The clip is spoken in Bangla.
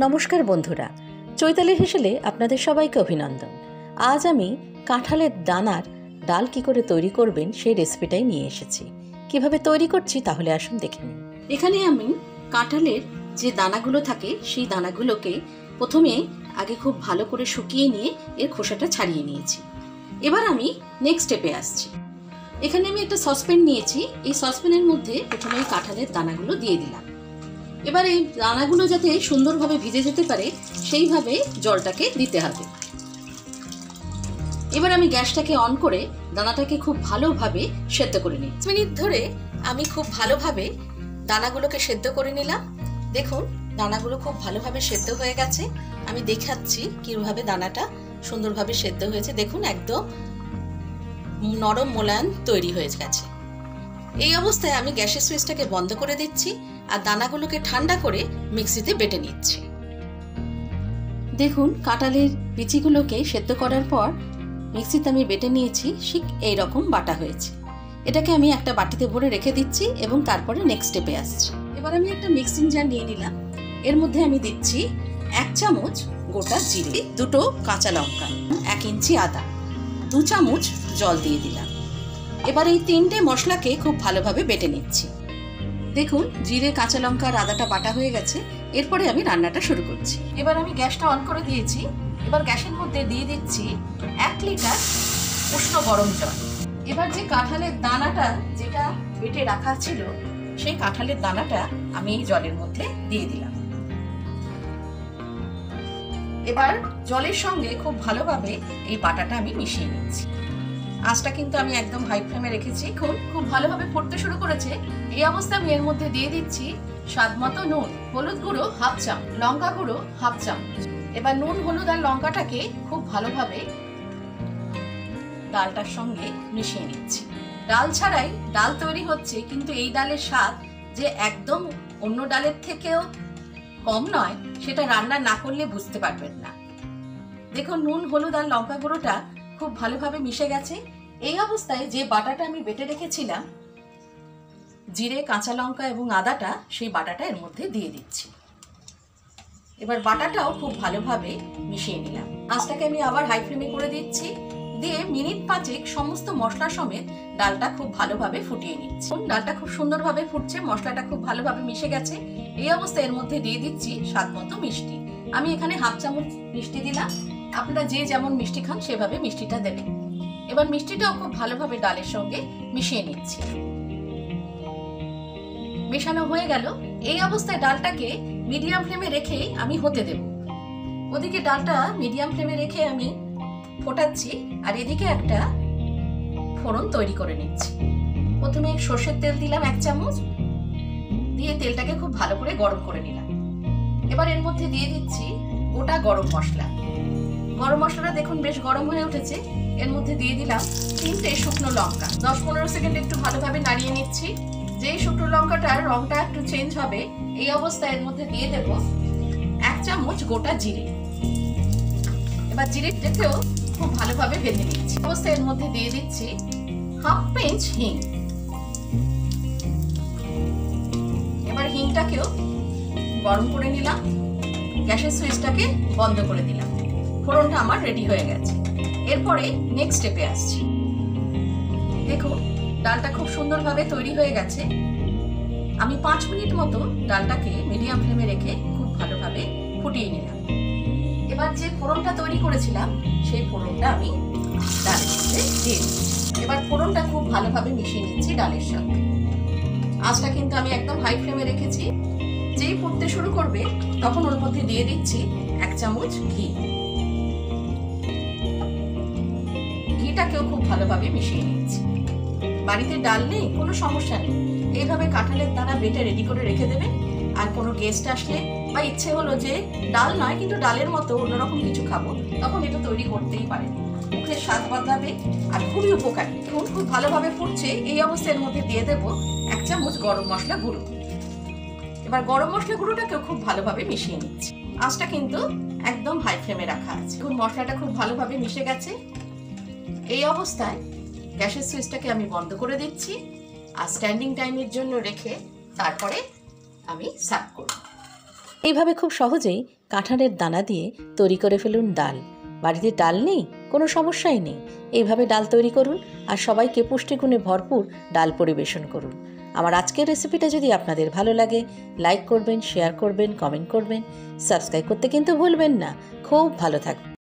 নমস্কার বন্ধুরা, চৈতালির হেসেলে আপনাদের সবাইকে অভিনন্দন। আজ আমি কাঁঠালের দানার ডাল কি করে তৈরি করবেন সেই রেসিপিটাই নিয়ে এসেছি। কিভাবে তৈরি করছি তাহলে আসুন দেখে নিন। এখানে আমি কাঁঠালের যে দানাগুলো থাকে সেই দানাগুলোকে প্রথমে আগে খুব ভালো করে শুকিয়ে নিয়ে এর খোসাটা ছাড়িয়ে নিয়েছি। এবার আমি নেক্সট স্টেপে আসছি। এখানে আমি একটা সসপ্যান নিয়েছি। এই সসপ্যানের মধ্যে প্রথমে কাঁঠালের দানাগুলো দিয়ে দিলাম। এবার এই দানাগুলো যাতে সুন্দরভাবে ভিজে যেতে পারে সেইভাবে জলটাকে দিতে হবে। এবার আমি গ্যাসটাকে অন করে দানাটাকে খুব ভালোভাবে সেদ্ধ করে নিই। 5 মিনিট ধরে আমি খুব ভালোভাবে দানাগুলোকে সেদ্ধ করে নিলাম। দেখুন দানাগুলো খুব ভালোভাবে সেদ্ধ হয়ে গেছে। আমি দেখাচ্ছি কিভাবে দানাটা সুন্দরভাবে সেদ্ধ হয়েছে। দেখুন একদম নরম মোলায়েম তৈরি হয়ে গেছে। এই অবস্থায় আমি গ্যাসের সুইচটাকে বন্ধ করে দিচ্ছি আর দানাগুলোকে ঠান্ডা করে মিক্সিতে বেটে নিচ্ছি। দেখুন কাঁঠালের বিচিগুলোকে সেদ্ধ করার পর মিক্সিতে আমি বেটে নিয়েছি, ঠিক এই রকম বাটা হয়েছে। এটাকে আমি একটা বাটিতে ভরে রেখে দিচ্ছি এবং তারপরে নেক্সট স্টেপে আসছি। এবার আমি একটা মিক্সিং জার নিয়ে নিলাম। এর মধ্যে আমি দিচ্ছি 1 চামচ গোটা জিরে, 2টো কাঁচা লঙ্কা, 1 ইঞ্চি আদা, 2 চামচ জল দিয়ে দিলাম। এবার এই 3টে মশলাকে খুব ভালোভাবে বেটে নিচ্ছি। দেখুন জিরে, কাঁচা লঙ্কা আর আদাটা বাটা হয়ে গেছে। এরপরে আমি রান্নাটা শুরু করছি। এবার আমি গ্যাসটা অন করে দিয়েছি। এবার গ্যাসের মধ্যে দিয়ে দিচ্ছি 1 লিটার উষ্ণ গরম জল। এবার যে কাঁঠালের দানাটা যেটা বেটে রাখা ছিল সেই কাঁঠালের দানাটা আমি এই জলের মধ্যে দিয়ে দিলাম। এবার জলের সঙ্গে খুব ভালোভাবে এই বাটাটা আমি মিশিয়ে নিচ্ছি। আঁচটা কিন্তু আমি একদম হাই ফ্লেমে রেখেছি। খুব ভালোভাবে ফুটতে শুরু করেছে। এই অবস্থায় আমি এর মধ্যে দিয়ে দিচ্ছি স্বাদ মতো নুন, হলুদ গুঁড়ো 1/2 চামচ, লঙ্কা গুঁড়ো 1/2 চামচ। এবার নুন, হলুদ আর লঙ্কাটাকে খুব ভালোভাবে ডালটার সঙ্গে মিশিয়ে নিচ্ছি। ডাল ছাড়াই ডাল তৈরি হচ্ছে, কিন্তু এই ডালের স্বাদ যে একদম অন্য ডালের থেকেও কম নয় সেটা রান্না না করলে বুঝতে পারবেন না। দেখুন নুন, হলুদ আর লঙ্কা গুঁড়োটা খুব ভালোভাবে মিশে গেছে। এই অবস্থায় যে বাটাটা আমি বেটে রেখেছিলাম, জিরে, কাঁচা লঙ্কা এবং আদাটা, সেই বাটাটা এর মধ্যে দিয়ে দিচ্ছি। এবার বাটাটাও খুব ভালোভাবে মিশিয়ে নিলাম। আঁচটাকে আমি আবার হাই ফ্লেমে করে দিচ্ছি। দিয়ে মিনিট 5 সমস্ত মশলা সমেত ডালটা খুব ভালোভাবে ফুটিয়ে নিচ্ছি। ডালটা খুব সুন্দরভাবে ফুটছে, মশলাটা খুব ভালোভাবে মিশে গেছে। এই অবস্থায় এর মধ্যে দিয়ে দিচ্ছি স্বাদ মতো মিষ্টি। আমি এখানে 1/2 চামচ মিষ্টি দিলাম। আপনারা যে যেমন মিষ্টি খান সেভাবে মিষ্টিটা দেবেন। এবার মিষ্টিটাও খুব ভালোভাবে ডালের সঙ্গে মিশিয়ে নিচ্ছি। মেশানো হয়ে গেল। এই অবস্থায় ডালটাকে মিডিয়াম ফ্লেমে রেখে আমি হতে দেব। ওদিকে ডালটা মিডিয়াম ফ্লেমে রেখে আমি ফোটাচ্ছি আর এদিকে একটা ফোড়ন তৈরি করে নিচ্ছি। প্রথমে সর্ষের তেল দিলাম 1 চামচ, দিয়ে তেলটাকে খুব ভালো করে গরম করে নিলাম। এবার এর মধ্যে দিয়ে দিচ্ছি গোটা গরম মশলা। গরম মশলাটা দেখুন বেশ গরম হয়ে উঠেছে। এর মধ্যে দিয়ে দিলাম 3টে শুকনো লঙ্কা। 10-15 সেকেন্ড একটু ভালোভাবে নাড়িয়ে নিচ্ছি। যেই শুকনো লঙ্কাটার রংটা একটু চেঞ্জ হবে এই অবস্থায় এর মধ্যে দিয়ে দেব 1 চামচ গোটা জিরে। এবার জিরেটাকেও খুব ভালোভাবে ভেজে নিচ্ছি। অবস্থায় এর মধ্যে দিয়ে দিচ্ছি 1/2 পিঞ্চ হিং। এবার হিংটাকেও গরম করে নিলাম। গ্যাসের সুইচটাকে বন্ধ করে দিলাম। ফোড়নটা আমার রেডি হয়ে গেছে। এরপরে নেক্সট স্টেপে আসছি। দেখুন ডালটা খুব সুন্দরভাবে তৈরি হয়ে গেছে। আমি 5 মিনিট মতো ডালটাকে মিডিয়াম ফ্লেমে রেখে খুব ভালোভাবে ফুটিয়ে নিলাম। এবার যে ফোড়নটা তৈরি করেছিলাম সেই ফোড়নটা আমি ডালের মধ্যে দিয়ে দিচ্ছি। এবার ফোড়নটা খুব ভালোভাবে মিশিয়ে নিচ্ছি ডালের সঙ্গে। আঁচটা কিন্তু আমি একদম হাই ফ্লেমে রেখেছি। যেই ফুটতে শুরু করবে তখন ওর মধ্যে দিয়ে দিচ্ছি 1 চামচ ঘি। ঘিটাকেও খুব ভালোভাবে মিশিয়ে নিচ্ছি। বাড়িতে ডাল নেই কোনো সমস্যা নেই, এইভাবে কাঁঠালের দানা বেটে রেডি করে রেখে দেবেন। আর কোনো গেস্ট আসলে বা ইচ্ছে হলো যে ডাল নয় কিন্তু ডালের মতো অন্যরকম কিছু খাবো, তখন এটা তৈরি করতেই পারেন। মুখের স্বাদ বদলাবে আর খুবই উপকারী। খুব ভালোভাবে ফুটছে। এই অবস্থার মধ্যে দিয়ে দেবো 1 চামচ গরম মশলা গুঁড়ো। এবার গরম মশলা গুঁড়োটাকেও খুব ভালোভাবে মিশিয়ে নিচ্ছি। আঁচটা কিন্তু একদম হাই ফ্লেমে রাখা আছে। মশলাটা খুব ভালোভাবে মিশে গেছে। এই অবস্থায় গ্যাসের সুইচটাকে আমি বন্ধ করে দিচ্ছি আর স্ট্যান্ডিং টাইমের জন্য রেখে তারপরে আমি সার্ভ করব। এইভাবে খুব সহজেই কাঁঠালের দানা দিয়ে তৈরি করে ফেলুন ডাল। বাড়িতে ডাল নেই, কোনো সমস্যাই নেই, এইভাবে ডাল তৈরি করুন আর সবাইকে পুষ্টিগুণে ভরপুর ডাল পরিবেশন করুন। আমার আজকের রেসিপিটা যদি আপনাদের ভালো লাগে, লাইক করবেন, শেয়ার করবেন, কমেন্ট করবেন, সাবস্ক্রাইব করতে কিন্তু ভুলবেন না। খুব ভালো থাকবেন।